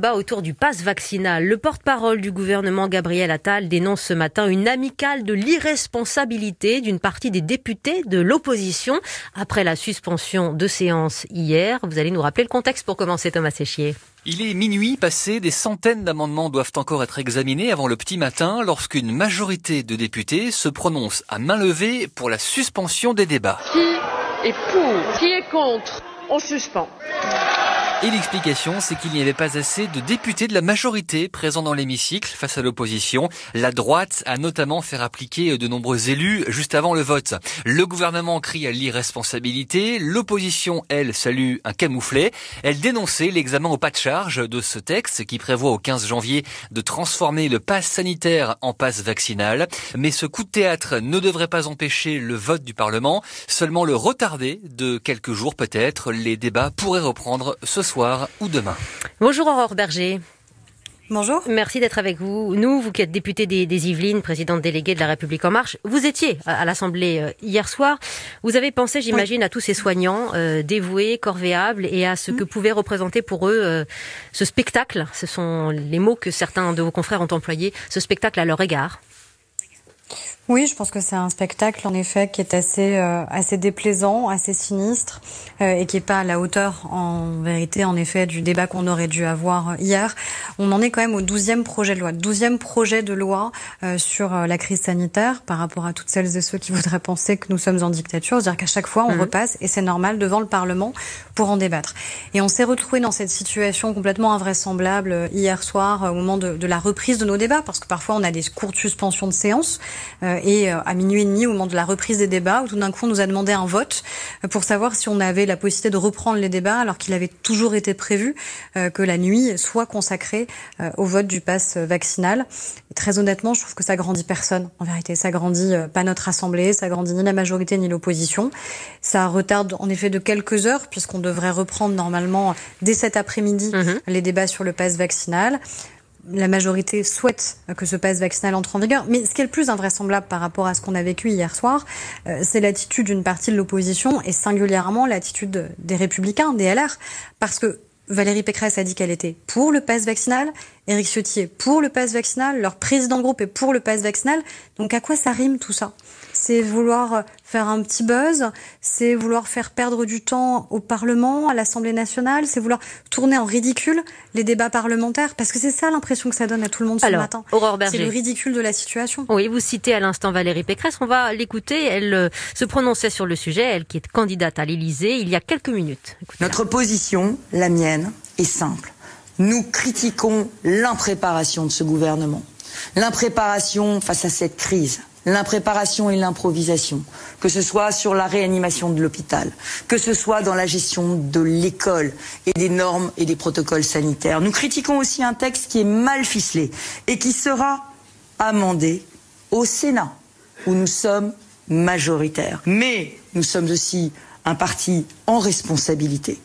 Autour du pass vaccinal, le porte-parole du gouvernement Gabriel Attal dénonce ce matin une amicale de l'irresponsabilité d'une partie des députés de l'opposition après la suspension de séance hier. Vous allez nous rappeler le contexte pour commencer, Thomas Séchier. Il est minuit passé, des centaines d'amendements doivent encore être examinés avant le petit matin lorsqu'une majorité de députés se prononce à main levée pour la suspension des débats. Qui est pour? Qui est contre? On suspend. Et l'explication, c'est qu'il n'y avait pas assez de députés de la majorité présents dans l'hémicycle face à l'opposition. La droite a notamment fait appliquer de nombreux élus juste avant le vote. Le gouvernement crie à l'irresponsabilité. L'opposition, elle, salue un camouflet. Elle dénonçait l'examen au pas de charge de ce texte qui prévoit au 15 janvier de transformer le pass sanitaire en pass vaccinal. Mais ce coup de théâtre ne devrait pas empêcher le vote du Parlement, seulement le retarder de quelques jours peut-être. Les débats pourraient reprendre ce soir ou demain. Bonjour Aurore Berger. Bonjour. Merci d'être avec vous. Vous qui êtes députée des Yvelines, présidente déléguée de La République En Marche, vous étiez à l'Assemblée hier soir. Vous avez pensé, j'imagine, à tous ces soignants dévoués, corvéables et à ce que pouvait représenter pour eux ce spectacle. Ce sont les mots que certains de vos confrères ont employés, ce spectacle à leur égard. Oui, je pense que c'est un spectacle, en effet, qui est assez déplaisant, assez sinistre, et qui est pas à la hauteur, en vérité, en effet, du débat qu'on aurait dû avoir hier. On en est quand même au 12e projet de loi. 12e projet de loi sur la crise sanitaire, par rapport à toutes celles et ceux qui voudraient penser que nous sommes en dictature. C'est-à-dire qu'à chaque fois, on repasse, et c'est normal, devant le Parlement, pour en débattre. Et on s'est retrouvé dans cette situation complètement invraisemblable hier soir, au moment de la reprise de nos débats, parce que parfois, on a des courtes suspensions de séance, et à minuit et demi, au moment de la reprise des débats, où tout d'un coup on nous a demandé un vote pour savoir si on avait la possibilité de reprendre les débats, alors qu'il avait toujours été prévu que la nuit soit consacrée au vote du pass vaccinal. Et très honnêtement, je trouve que ça grandit personne. En vérité, ça grandit pas notre Assemblée, ça grandit ni la majorité ni l'opposition. Ça retarde en effet de quelques heures, puisqu'on devrait reprendre normalement dès cet après-midi les débats sur le pass vaccinal. La majorité souhaite que ce pass vaccinal entre en vigueur. Mais ce qui est le plus invraisemblable par rapport à ce qu'on a vécu hier soir, c'est l'attitude d'une partie de l'opposition et singulièrement l'attitude des Républicains, des LR. Parce que Valérie Pécresse a dit qu'elle était pour le pass vaccinal, Éric Ciotti est pour le pass vaccinal, leur président de groupe est pour le pass vaccinal. Donc à quoi ça rime tout ça ? C'est vouloir faire un petit buzz, c'est vouloir faire perdre du temps au Parlement, à l'Assemblée nationale, c'est vouloir tourner en ridicule les débats parlementaires, parce que c'est ça l'impression que ça donne à tout le monde ce matin. Aurore Berger. C'est le ridicule de la situation. Oui, vous citez à l'instant Valérie Pécresse, on va l'écouter, elle se prononçait sur le sujet, elle qui est candidate à l'Élysée il y a quelques minutes. Écoutez-la. Notre position, la mienne, est simple. Nous critiquons l'impréparation de ce gouvernement, l'impréparation face à cette crise. L'impréparation et l'improvisation, que ce soit sur la réanimation de l'hôpital, que ce soit dans la gestion de l'école et des normes et des protocoles sanitaires. Nous critiquons aussi un texte qui est mal ficelé et qui sera amendé au Sénat, où nous sommes majoritaires. Mais nous sommes aussi un parti en responsabilité.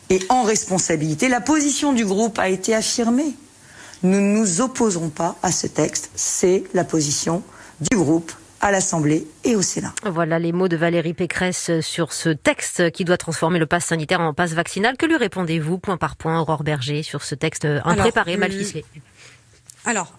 Et en responsabilité, la position du groupe a été affirmée. Nous ne nous opposerons pas à ce texte, c'est la position du groupe à l'Assemblée et au Sénat. Voilà les mots de Valérie Pécresse sur ce texte qui doit transformer le pass sanitaire en pass vaccinal. Que lui répondez-vous, point par point, Aurore Berger, sur ce texte impréparé, mal ficelé ? Alors,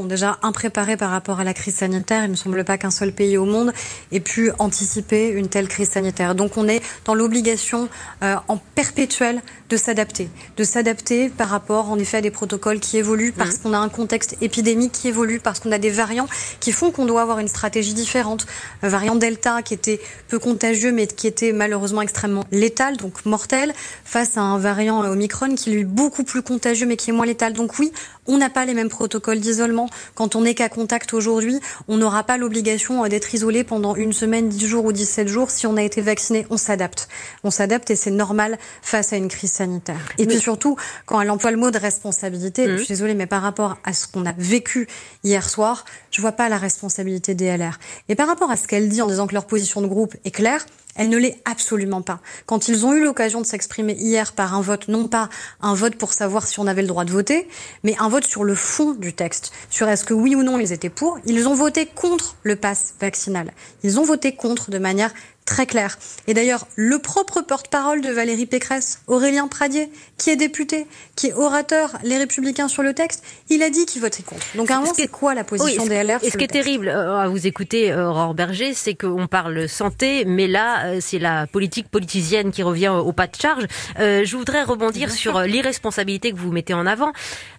déjà impréparé par rapport à la crise sanitaire. Il ne semble pas qu'un seul pays au monde ait pu anticiper une telle crise sanitaire. Donc on est dans l'obligation en perpétuelle de s'adapter par rapport en effet à des protocoles qui évoluent, parce qu'on a un contexte épidémique qui évolue, parce qu'on a des variants qui font qu'on doit avoir une stratégie différente. Un variant Delta qui était peu contagieux mais qui était malheureusement extrêmement létal, donc mortel, face à un variant Omicron qui lui est beaucoup plus contagieux mais qui est moins létal. Donc oui, on n'a pas les mêmes protocoles d'isolement. Quand on n'est qu'à contact aujourd'hui, on n'aura pas l'obligation d'être isolé pendant une semaine, 10 jours ou 17 jours. Si on a été vacciné, on s'adapte. On s'adapte et c'est normal face à une crise sanitaire. Et puis surtout, quand elle emploie le mot de responsabilité, je suis désolée, mais par rapport à ce qu'on a vécu hier soir, je vois pas la responsabilité des LR. Et par rapport à ce qu'elle dit en disant que leur position de groupe est claire, elle ne l'est absolument pas. Quand ils ont eu l'occasion de s'exprimer hier par un vote, non pas un vote pour savoir si on avait le droit de voter, mais un vote sur le fond du texte, sur est-ce que oui ou non ils étaient pour, ils ont voté contre le pass vaccinal. Ils ont voté contre de manière très clair. Et d'ailleurs, le propre porte-parole de Valérie Pécresse, Aurélien Pradier, qui est député, qui est orateur, les Républicains sur le texte, il a dit qu'il voterait contre. Donc à un moment, c'est quoi la position des LR? Et ce qui est terrible à vous écouter, Aurore Bergé, c'est qu'on parle santé, mais là, c'est la politique politicienne qui revient au pas de charge. Je voudrais rebondir sur l'irresponsabilité que vous mettez en avant.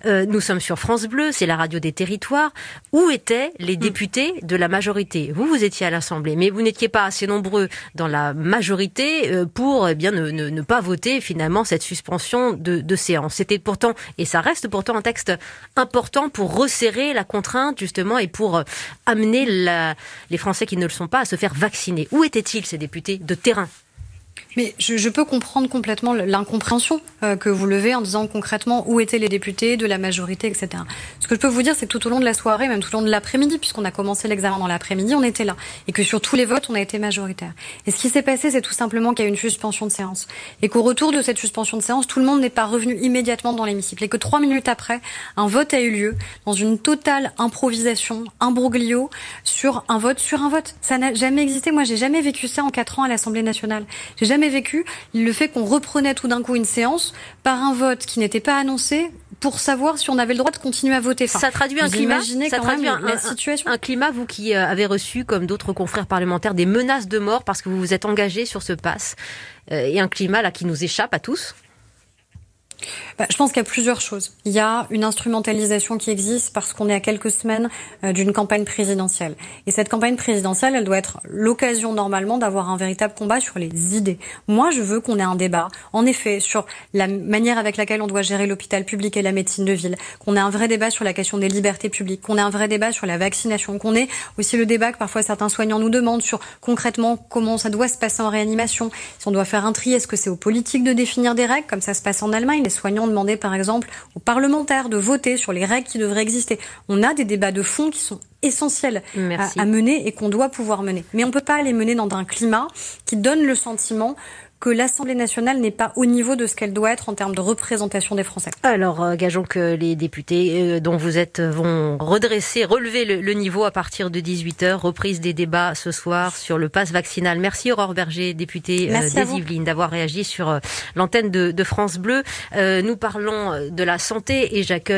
Nous sommes sur France Bleu, c'est la radio des territoires. Où étaient les députés de la majorité? Vous étiez à l'Assemblée, mais vous n'étiez pas assez nombreux dans la majorité pour ne pas voter finalement cette suspension de séance. C'était pourtant, et ça reste pourtant un texte important pour resserrer la contrainte justement et pour amener les Français qui ne le sont pas à se faire vacciner. Où étaient-ils ces députés de terrain? Mais je peux comprendre complètement l'incompréhension que vous levez en disant concrètement où étaient les députés de la majorité, etc. Ce que je peux vous dire, c'est que tout au long de la soirée, même tout au long de l'après-midi, puisqu'on a commencé l'examen dans l'après-midi, on était là. Et que sur tous les votes, on a été majoritaire. Et ce qui s'est passé, c'est tout simplement qu'il y a eu une suspension de séance. Et qu'au retour de cette suspension de séance, tout le monde n'est pas revenu immédiatement dans l'hémicycle. Et que 3 minutes après, un vote a eu lieu dans une totale improvisation, imbroglio, sur un vote. Ça n'a jamais existé. Moi, j'ai jamais vécu ça en 4 ans à l'Assemblée nationale. J'ai jamais vécu le fait qu'on reprenait tout d'un coup une séance par un vote qui n'était pas annoncé pour savoir si on avait le droit de continuer à voter. Ça traduit un climat, la situation. Un climat, vous qui avez reçu, comme d'autres confrères parlementaires, des menaces de mort parce que vous vous êtes engagé sur ce pass, et un climat là qui nous échappe à tous. Je pense qu'il y a plusieurs choses. Il y a une instrumentalisation qui existe parce qu'on est à quelques semaines d'une campagne présidentielle. Et cette campagne présidentielle, elle doit être l'occasion normalement d'avoir un véritable combat sur les idées. Moi, je veux qu'on ait un débat, en effet, sur la manière avec laquelle on doit gérer l'hôpital public et la médecine de ville, qu'on ait un vrai débat sur la question des libertés publiques, qu'on ait un vrai débat sur la vaccination, qu'on ait aussi le débat que parfois certains soignants nous demandent sur concrètement comment ça doit se passer en réanimation. Si on doit faire un tri, est-ce que c'est aux politiques de définir des règles, comme ça se passe en Allemagne? Les soignants demandaient par exemple aux parlementaires de voter sur les règles qui devraient exister. On a des débats de fond qui sont essentiels à mener et qu'on doit pouvoir mener. Mais on ne peut pas les mener dans un climat qui donne le sentiment que l'Assemblée nationale n'est pas au niveau de ce qu'elle doit être en termes de représentation des Français. Alors, gageons que les députés dont vous êtes vont relever le niveau à partir de 18h. Reprise des débats ce soir sur le pass vaccinal. Merci Aurore Bergé, députée des Yvelines, d'avoir réagi sur l'antenne de France Bleu. Nous parlons de la santé et j'accueille